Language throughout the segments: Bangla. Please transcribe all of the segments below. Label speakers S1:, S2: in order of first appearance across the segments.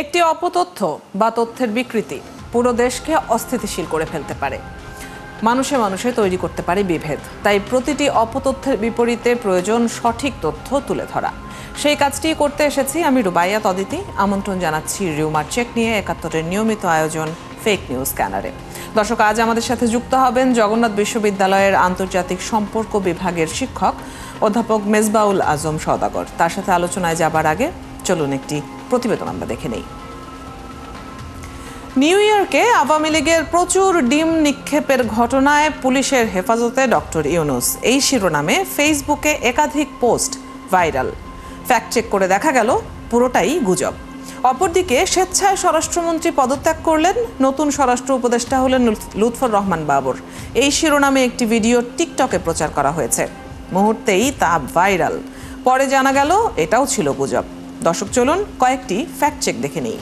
S1: একটি অপতথ্য বা তথ্যের বিকৃতি পুরো দেশকে অস্থিতিশীল করে ফেলতে পারে, মানুষে মানুষে তৈরি করতে পারে বিভেদ। তাই প্রতিটি অপতথ্যের বিপরীতে প্রয়োজন সঠিক তথ্য তুলে ধরা। সেই কাজটি করতে এসেছি আমি রুবাইয়া তদিতি। আমন্ত্রণ জানাচ্ছি রিউমার চেক নিয়ে ৭১-এর নিয়মিত আয়োজন ফেক নিউজ স্ক্যানারে। দর্শক, আজ আমাদের সাথে যুক্ত হবেন জগন্নাথ বিশ্ববিদ্যালয়ের আন্তর্জাতিক সম্পর্ক বিভাগের শিক্ষক অধ্যাপক মেজবাউল আজম সওদাগর। তার সাথে আলোচনায় যাবার আগে চলুন একটি প্রতিবেদন আমরা দেখে নেই। নিউ ইয়র্কে আওয়ামী লীগের প্রচুর ডিম নিক্ষেপের ঘটনায় পুলিশের হেফাজতে ডক্টর ইউনূস, এই শিরোনামে ফেসবুকে একাধিক পোস্ট ভাইরাল। ফ্যাক্ট চেক করে দেখা গেল পুরোটাই গুজব। অপরদিকে স্বেচ্ছায় স্বরাষ্ট্রমন্ত্রী পদত্যাগ করলেন, নতুন স্বরাষ্ট্র উপদেষ্টা হলেন লুৎফর রহমান বাবর। এই শিরোনামে একটি ভিডিও টিকটকে প্রচার করা হয়েছে, মুহূর্তেই তা ভাইরাল। পরে জানা গেল এটাও ছিল গুজব। দর্শক, চলুন কয়েকটি ফ্যাক্ট চেক দেখে নিই।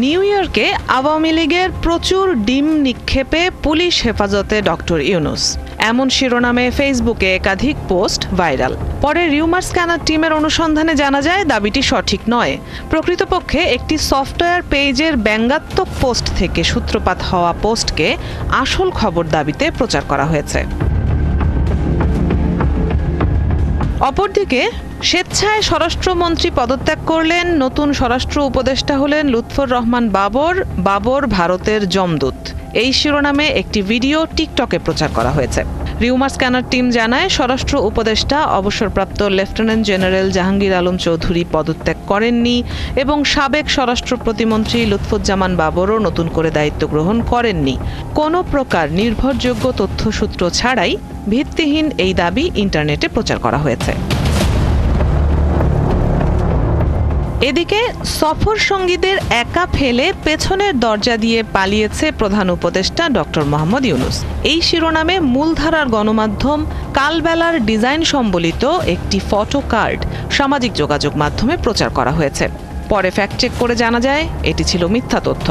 S1: নিউ ইয়র্কে আওয়ামী লীগের প্রচুর ডিম নিক্ষেপে পুলিশ হেফাজতে ডক্টর ইউনূস, এমন শিরোনামে ফেসবুকে একাধিক পোস্ট ভাইরাল। পরে রিউমার স্ক্যানার টিমের অনুসন্ধানে জানা যায় দাবিটি সঠিক নয়। প্রকৃতপক্ষে একটি সফটওয়্যার পেজের ব্যঙ্গাত্মক পোস্ট থেকে সূত্রপাত হওয়া পোস্টকে আসল খবর দাবিতে প্রচার করা হয়েছে। অপরদিকে স্বেচ্ছায় স্বরাষ্ট্রমন্ত্রী পদত্যাগ করলেন, নতুন স্বরাষ্ট্র উপদেষ্টা হলেন লুৎফর রহমান বাবর। বাবর ভারতের যমদূত, এই শিরোনামে একটি ভিডিও টিকটকে প্রচার করা হয়েছে। রিউমার স্ক্যানার টিম জানায় স্বরাষ্ট্র উপদেষ্টা অবসরপ্রাপ্ত লেফটেন্যান্ট জেনারেল জাহাঙ্গীর আলম চৌধুরী পদত্যাগ করেননি এবং সাবেক স্বরাষ্ট্র প্রতিমন্ত্রী লুৎফুজ্জামান বাবরও নতুন করে দায়িত্ব গ্রহণ করেননি। কোনো প্রকার নির্ভরযোগ্য তথ্যসূত্র ছাড়াই ভিত্তিহীন এই দাবি ইন্টারনেটে প্রচার করা হয়েছে। এদিকে সফর সঙ্গীদের একা ফেলে পেছনের দরজা দিয়ে পালিয়েছে প্রধান উপদেষ্টা ডক্টর মোহাম্মদ ইউনূস, এই শিরোনামে মূলধারার গণমাধ্যম কালবেলার ডিজাইন সম্বলিত একটি ফটো কার্ড সামাজিক যোগাযোগ মাধ্যমে প্রচার করা হয়েছে। পরে ফ্যাক্ট চেক করে জানা যায় এটি ছিল মিথ্যা তথ্য।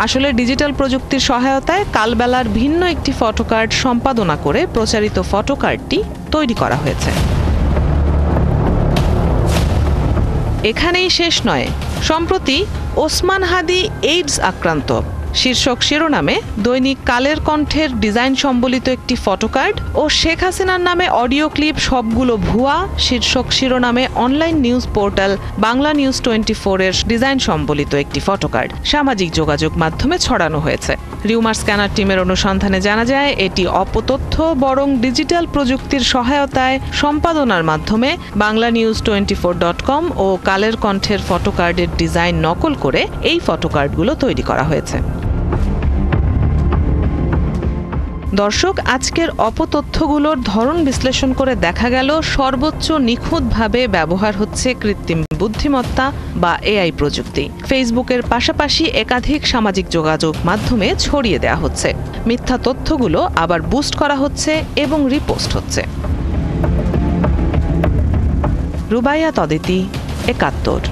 S1: আসলে ডিজিটাল প্রযুক্তির সহায়তায় কালবেলার ভিন্ন একটি ফটো কার্ড সম্পাদনা করে প্রচারিত ফটো কার্ডটি তৈরি করা হয়েছে। এখানেই শেষ নয়, সম্প্রতি ওসমান হাদি এইডস আক্রান্ত শীর্ষক শিরোনামে দৈনিক কালের কণ্ঠের ডিজাইন সম্বলিত একটি ফটোকার্ড ও শেখ হাসিনার নামে অডিও ক্লিপ সবগুলো ভুয়া শীর্ষক শিরোনামে online news portal Bangla news 24-এর ডিজাইন সম্বলিত একটি ফটোকার্ড সামাজিক যোগাযোগ মাধ্যমে ছড়ানো হয়েছে। রিউমার স্ক্যানার টিমের অনুসন্ধানে জানা যায় এটি অপতথ্য বরং ডিজিটাল প্রযুক্তির সহায়তায় সম্পাদনার মাধ্যমে বাংলা নিউজ 24.com ও কালের কণ্ঠের ফটোকার্ডের ডিজাইন নকল করে এই ফটোকার্ডগুলো তৈরি করা হয়েছে। দর্শক, আজকের অপতথ্যগুলোর ধরন বিশ্লেষণ করে দেখা গেল সর্বোচ্চ নিখুঁতভাবে ব্যবহার হচ্ছে কৃত্রিম বুদ্ধিমত্তা বা এআই প্রযুক্তি। ফেসবুকের পাশাপাশি একাধিক সামাজিক যোগাযোগ মাধ্যমে ছড়িয়ে দেওয়া হচ্ছে। মিথ্যা তথ্যগুলো আবার বুস্ট করা হচ্ছে এবং রিপোস্ট হচ্ছে। রুবাইয়া তদিতি, ৭১।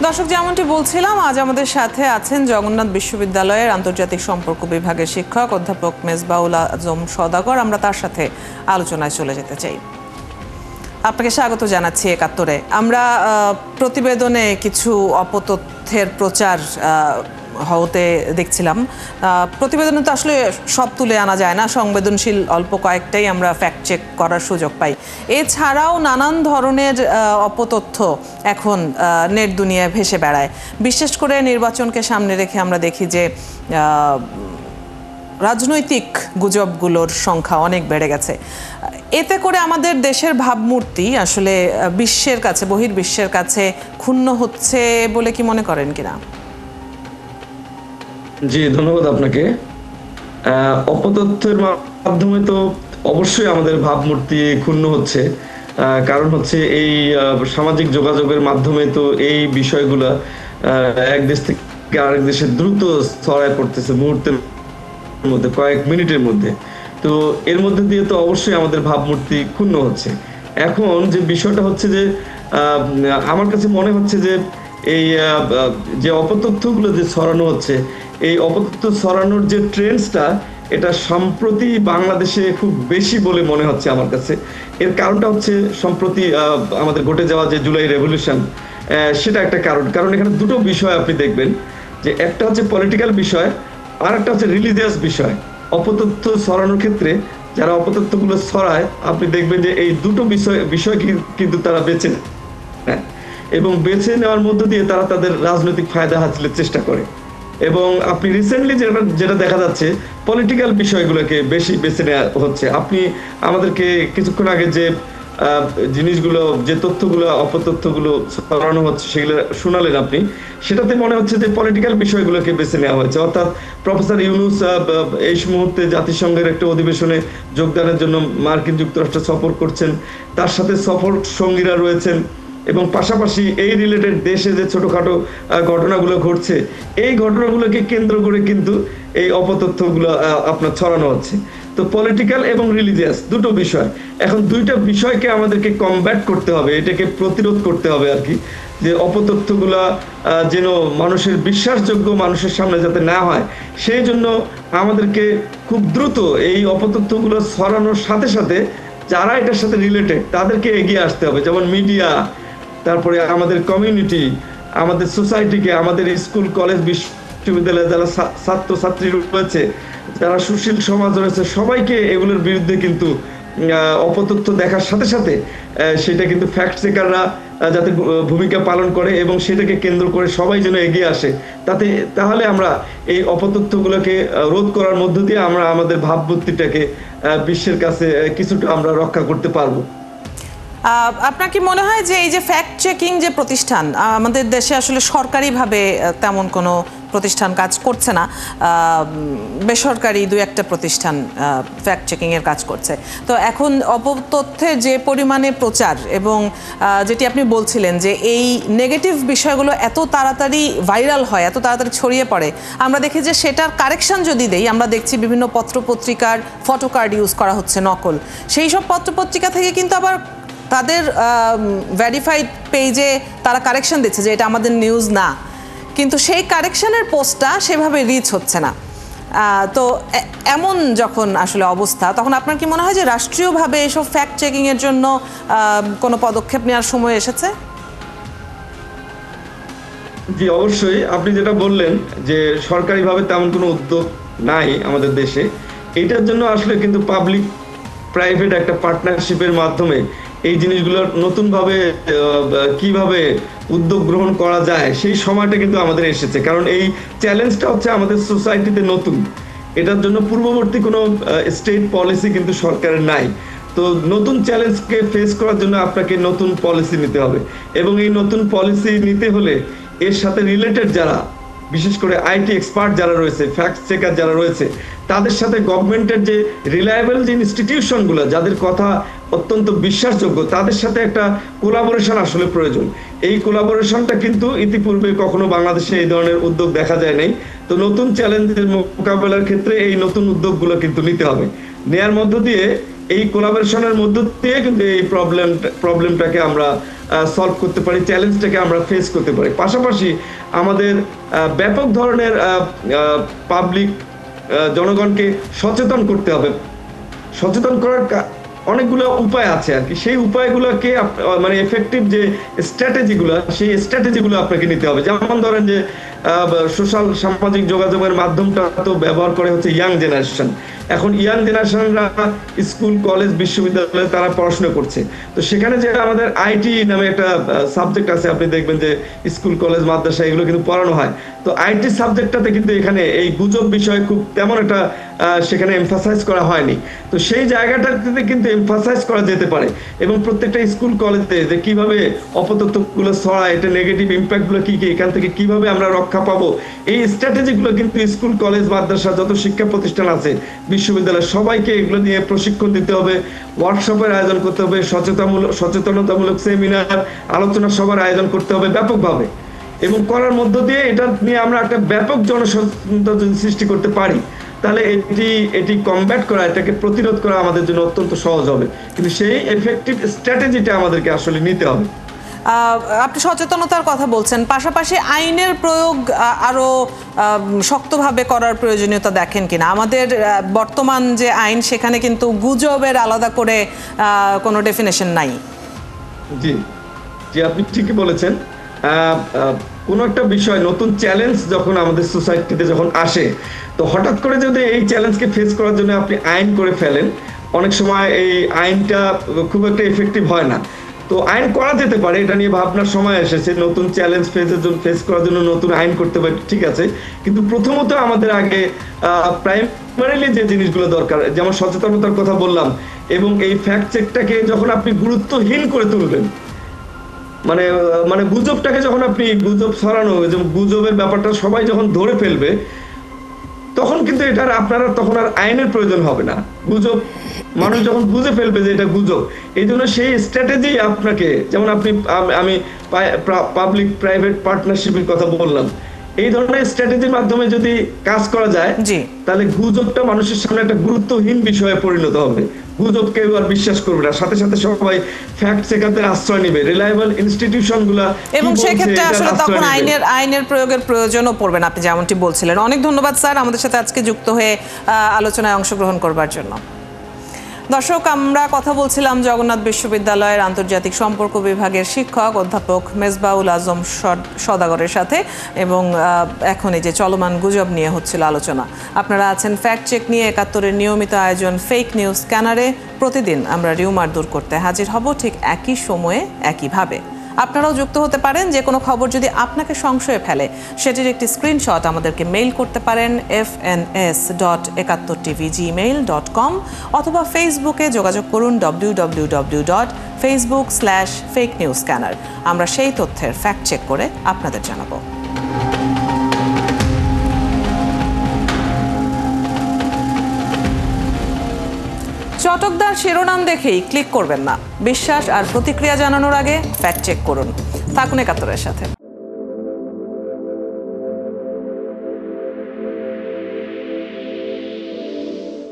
S1: দর্শক, যেমনটি বলছিলাম, আজ আমাদের সাথে আছেন জগন্নাথ বিশ্ববিদ্যালয়ের আন্তর্জাতিক সম্পর্ক বিভাগের শিক্ষক অধ্যাপক মেজবাউল আজম সওদাগর। আমরা তার সাথে আলোচনায় চলে যেতে চাই। আপনাকে স্বাগত জানাচ্ছি ৭১-এ। আমরা প্রতিবেদনে কিছু অপতথ্যের প্রচার হতে দেখছিলাম। প্রতিবেদনে তো আসলে সব তুলে আনা যায় না, সংবেদনশীল অল্প কয়েকটাই আমরা ফ্যাক্ট চেক করার সুযোগ পাই। এছাড়াও নানান ধরনের অপতথ্য এখন নেট দুনিয়ায় ভেসে বেড়ায়। বিশেষ করে নির্বাচনকে সামনে রেখে আমরা দেখি যে রাজনৈতিক গুজবগুলোর সংখ্যা অনেক বেড়ে গেছে। এতে করে আমাদের দেশের ভাবমূর্তি আসলে বিশ্বের কাছে, বহির্বিশ্বের কাছে ক্ষুণ্ণ হচ্ছে বলে কি মনে করেন কিনা?
S2: জি, ধন্যবাদ আপনাকে। অপতথ্যের মাধ্যমে তো অবশ্যই আমাদের ভাবমূর্তি ক্ষুণ্ণ হচ্ছে, কারণ হচ্ছে এই সামাজিক যোগাযোগের মাধ্যমে তো এই বিষয়গুলা এক দেশ থেকে আরেক দেশে দ্রুত ছড়ায় পড়তেছে মুহূর্তের মধ্যে, কয়েক মিনিটের মধ্যে। তো এর মধ্যে দিয়ে তো অবশ্যই আমাদের ভাবমূর্তি ক্ষুণ্ণ হচ্ছে। এখন যে বিষয়টা হচ্ছে যে আমার কাছে মনে হচ্ছে যে এই যে অপতথ্যগুলো যে ছড়ানো হচ্ছে, এই অপতথ্য ছড়ানোর যে ট্রেন্ডসটা, এটা সম্প্রতি বাংলাদেশে খুব বেশি বলে মনে হচ্ছে আমার কাছে। এর কারণটা হচ্ছে সম্প্রতি আমাদের ঘটে যাওয়া যে জুলাই রেভলিউশন, সেটা একটা কারণ এখানে দুটো বিষয় আপনি দেখবেন, যে একটা হচ্ছে পলিটিক্যাল বিষয়, আর একটা হচ্ছে রিলিজিয়াস বিষয়। অপতথ্য ছড়ানোর ক্ষেত্রে যারা অপতথ্যগুলো ছড়ায়, আপনি দেখবেন যে এই দুটো বিষয় কিন্তু তারা বেছে নেয়, এবং বেছে নেওয়ার মধ্য দিয়ে তারা তাদের রাজনৈতিক ফায়দা হাসিলের চেষ্টা করে। এবং আপনি রিসেন্টলি যেটা দেখা যাচ্ছে, পলিটিক্যাল বিষয়গুলোকে বেশি বেছে নেওয়া হচ্ছে। আপনি আমাদেরকে কিছুক্ষণ আগে যে জিনিসগুলো, যে তথ্যগুলো, অপতথ্যগুলো ছড়ানো হচ্ছে সেগুলো শোনালেন আপনি, সেটাতে মনে হচ্ছে যে পলিটিক্যাল বিষয়গুলোকে বেছে নেওয়া হয়েছে। অর্থাৎ প্রফেসর ইউনূস এই মুহূর্তে জাতিসংঘের একটা অধিবেশনে যোগদানের জন্য মার্কিন যুক্তরাষ্ট্র সফর করছেন, তার সাথে সফর সঙ্গীরা রয়েছেন, এবং পাশাপাশি এই রিলেটেড দেশে যে ছোটখাটো ঘটনাগুলো ঘটছে, এই ঘটনাগুলোকে কেন্দ্র করে কিন্তু এই অপতথ্যগুলো আপনার ছড়ানো হচ্ছে। তো পলিটিক্যাল এবং রিলিজিয়াস দুটো বিষয়, এখন দুইটা বিষয়কে আমাদেরকে কমব্যাট করতে হবে, এটাকে প্রতিরোধ করতে হবে আর কি, যে অপতথ্যগুলা যেন মানুষের বিশ্বাসযোগ্য মানুষের সামনে যাতে না হয়, সেই জন্য আমাদেরকে খুব দ্রুত এই অপতথ্যগুলো ছড়ানোর সাথে সাথে যারা এটার সাথে রিলেটেড তাদেরকে এগিয়ে আসতে হবে। যেমন মিডিয়া, তারপরে আমাদের কমিউনিটি, আমাদের সোসাইটিকে, আমাদের স্কুল কলেজ বিশ্ববিদ্যালয়ে যারা ছাত্র ছাত্রী রয়েছে, যারা সুশীল সমাজ রয়েছে, সবাইকে এগুলোর বিরুদ্ধে কিন্তু অপতথ্য দেখার সাথে সাথে সেটা কিন্তু ফ্যাক্ট চেকাররা যাতে ভূমিকা পালন করে এবং সেটাকে কেন্দ্র করে সবাই যেন এগিয়ে আসে, তাহলে আমরা এই অপতথ্যগুলোকে রোধ করার মধ্য দিয়ে আমরা আমাদের ভাবমূর্তিটাকে বিশ্বের কাছে কিছুটা আমরা রক্ষা করতে পারবো।
S3: আপনার কি মনে হয় যে এই যে ফ্যাক্ট চেকিং যে প্রতিষ্ঠান, আমাদের দেশে আসলে সরকারিভাবে তেমন কোনো প্রতিষ্ঠান কাজ করছে না, বেসরকারি দু একটা প্রতিষ্ঠান ফ্যাক্ট চেকিংয়ের কাজ করছে। তো এখন অপতথ্যের যে পরিমাণে প্রচার এবং যেটি আপনি বলছিলেন যে এই নেগেটিভ বিষয়গুলো এত তাড়াতাড়ি ভাইরাল হয়, এত তাড়াতাড়ি ছড়িয়ে পড়ে, আমরা দেখি যে সেটার কারেকশন যদি দেই, আমরা দেখছি বিভিন্ন পত্রপত্রিকার ফটোকার্ড ইউজ করা হচ্ছে, নকল। সেই সব পত্রপত্রিকা থেকে কিন্তু আবার তাদের ভেরিফাইড পেজে তারা কারেকশন দিচ্ছে যে এটা আমাদের নিউজ না, কিন্তু সেই কারেকশনের পোস্টটা সেভাবে রিচ হচ্ছে না। তো এমন যখন আসলে অবস্থা, তখন আপনার কি মনে হয় যে রাষ্ট্রীয়ভাবে এসব ফ্যাক্ট চেকিংয়ের জন্য কোনো পদক্ষেপ নেওয়ার সময় এসেছে?
S2: জি, অবশ্যই। আপনি যেটা বললেন যে সরকারিভাবে তেমন কোনো উদ্যোগ নাই আমাদের দেশে, এটার জন্য আসলে কিন্তু পাবলিক প্রাইভেট একটা পার্টনারশিপের মাধ্যমে এই জিনিসগুলোর নতুনভাবে কিভাবে উদ্যোগ গ্রহণ করা যায় সেই সময়টা কিন্তু আমাদের এসেছে। কারণ এই চ্যালেঞ্জটা হচ্ছে আমাদের সোসাইটিতে নতুন, এটার জন্য পূর্ববর্তী কোনো স্টেট পলিসি কিন্তু সরকারের নাই। তো নতুন চ্যালেঞ্জকে ফেস করার জন্য আপনাকে নতুন পলিসি নিতে হবে, এবং এই নতুন পলিসি নিতে হলে এর সাথে রিলেটেড যারা, বিশেষ করে আইটি এক্সপার্ট যারা রয়েছে, ফ্যাক্ট চেকার যারা রয়েছে, তাদের সাথে গভর্নমেন্টের যে রিলায়েবল যে ইনস্টিটিউশনগুলো, যাদের কথা অত্যন্ত বিশ্বাসযোগ্য, তাদের সাথে একটা কোলাবোরেশন আসলে প্রয়োজন। এই কোলাবোরেশনটা কিন্তু ইতিপূর্বে কখনো বাংলাদেশে এই ধরনের উদ্যোগ দেখা যায় নাই। তো নতুন চ্যালেঞ্জের মোকাবেলার ক্ষেত্রে এই নতুন উদ্যোগগুলো কিন্তু নিতে হবে, নেয়ার মধ্য দিয়ে এই কোলাবোরেশনের মধ্য দিয়ে কিন্তু এই প্রবলেমটাকে আমরা সলভ করতে পারি, চ্যালেঞ্জটাকে আমরা ফেস করতে পারি। পাশাপাশি আমাদের ব্যাপক ধরনের পাবলিক জনগণকে সচেতন করতে হবে। সচেতন করার অনেকগুলো উপায় আছে আর কি, সেই উপায়গুলোকে মানে এফেক্টিভ যে স্ট্র্যাটেজিগুলো, সেই স্ট্র্যাটেজিগুলো আপনাকে নিতে হবে। যেমন ধরেন যে সোশ্যাল সামাজিক যোগাযোগের মাধ্যমটা তো ব্যবহার করে হচ্ছে ইয়াং জেনারেশন। এখন ইয়াং জেনারেশনরা স্কুল কলেজ বিশ্ববিদ্যালয়ে তারা পড়াশোনা করছে, তো সেখানে যে আমাদের আইটি নামে একটা সাবজেক্ট আছে, আপনি দেখবেন যে স্কুল কলেজ মাদ্রাসা এগুলো কিন্তু পড়ানো হয়। তো আইটি সাবজেক্টটাতে কিন্তু এখানে এই গুজব বিষয় খুব তেমন একটা সেখানে এমফাসাইজ করা হয়নি। তো সেই জায়গাটাতে কিন্তু এমফাসাইজ করা যেতে পারে, এবং প্রত্যেকটা স্কুল কলেজে যে কিভাবে অপতথ্যগুলো ছড়ায়, এটা নেগেটিভ ইম্প্যাক্টগুলো কি কি, এখান থেকে কিভাবে আমরা রক্ষা পাবো, এই স্ট্র্যাটেজিগুলো কিন্তু স্কুল কলেজ মাদ্রাসা যত শিক্ষা প্রতিষ্ঠান আছে, বিশ্ববিদ্যালয়, সবাইকে এগুলো নিয়ে প্রশিক্ষণ দিতে হবে, ওয়ার্কশপের আয়োজন করতে হবে, সচেতনতামূলক সেমিনার, আলোচনা সভার আয়োজন করতে হবে ব্যাপকভাবে, এবং করার মধ্য দিয়ে এটা নিয়ে আমরা একটা ব্যাপক জনসচেতনতা সৃষ্টি করতে পারি, তাহলে এটি কমব্যাট করা, এটাকে প্রতিরোধ করা আমাদের জন্য অত্যন্ত সহজ হবে। কিন্তু সেই এফেক্টিভ স্ট্র্যাটেজিটা আমাদেরকে আসলে নিতে হবে।
S3: আপনি সচেতনতার কথা বলছেন, পাশাপাশি আইনের প্রয়োগ আরো শক্তভাবে করার প্রয়োজনীয়তা দেখেন কিনা? আমাদের বর্তমান যে আইন সেখানে কিন্তু গুজবের আলাদা করে কোনো ডেফিনেশন নাই।
S2: জি জি, আপনি ঠিকই বলেছেন। কোনো একটা বিষয়, নতুন চ্যালেঞ্জ যখন আমাদের সোসাইটিতে যখন আসে, তো হঠাৎ করে যদি এই চ্যালেঞ্জকে ফেস করার জন্য আপনি আইন করে ফেলেন, অনেক সময় এই আইনটা খুব একটা এফেক্টিভ হয় না। তো আইন করা যেতে পারে, এটা নিয়ে ভাবনার সময় এসেছে। নতুন চ্যালেঞ্জ ফেস করার জন্য নতুন আইন করতে পারে, ঠিক আছে, কিন্তু প্রথমত আমাদের আগে প্রাইমারিলি যে জিনিসগুলো দরকার, যেমন সচেতনতার কথা বললাম, এবং এই ফ্যাক্ট চেকটাকে যখন আপনি গুরুত্বহীন করে তুলবেন, মানে গুজবটাকে যখন আপনি গুজব ছড়ানো, গুজবের ব্যাপারটা সবাই যখন ধরে ফেলবে, তখন কিন্তু এটার আপনারা তখন আর আইনের প্রয়োজন হবে না। গুজব মানুষ যখন বুঝে ফেলবে যে এটা গুজব, এই জন্য সেই স্ট্র্যাটেজি আপনাকে, যেমন আমি পাবলিক প্রাইভেট পার্টনারশিপের কথা বললাম, এই ধরনের স্ট্র্যাটেজির মাধ্যমে যদি কাজ করা যায়, তাহলে গুজবটা মানুষের সামনে একটা গুরুত্বহীন বিষয়ে পরিণত হবে। গুজব কেউ আর বিশ্বাস করবে না, সাথে সাথে সবাই ফ্যাক্ট চেকারদের আশ্রয় নেবে, রিলায়েবল ইনস্টিটিউশনগুলা,
S3: এবং সেক্ষেত্রে আসলে তখন আইনের প্রয়োগের প্রয়োজনও পড়বে না, আপনি যেমনটি বলছিলেন। অনেক ধন্যবাদ স্যার আমাদের সাথে আজকে যুক্ত হয়ে আলোচনায় অংশগ্রহণ করবার জন্য। দর্শক, আমরা কথা বলছিলাম জগন্নাথ বিশ্ববিদ্যালয়ের আন্তর্জাতিক সম্পর্ক বিভাগের শিক্ষক অধ্যাপক মেজবাউল আজম সওদাগরের সাথে, এবং এখন এই যে চলমান গুজব নিয়ে হচ্ছিল আলোচনা। আপনারা আছেন ফ্যাক্ট চেক নিয়ে, ৭১-এর নিয়মিত আয়োজন ফেক নিউজ স্ক্যানারে। প্রতিদিন আমরা রিউমার দূর করতে হাজির হব ঠিক একই সময়ে একইভাবে। আপনারাও যুক্ত হতে পারেন। যে কোনো খবর যদি আপনাকে সংশয়ে ফেলে, সেটির একটি স্ক্রিনশট আমাদেরকে মেইল করতে পারেন fns.71tv@gmail.com, অথবা ফেসবুকে যোগাযোগ করুন www.facebook/fakenewscanner। আমরা সেই তথ্যের ফ্যাক্ট চেক করে আপনাদের জানাবো। চটকদার শিরোনাম দেখেই ক্লিক করবেন না। বিশ্বাস আর প্রতিক্রিয়া জানানোর আগে ফ্যাক্ট চেক করুন। থাকুন ৭১-এর সাথে।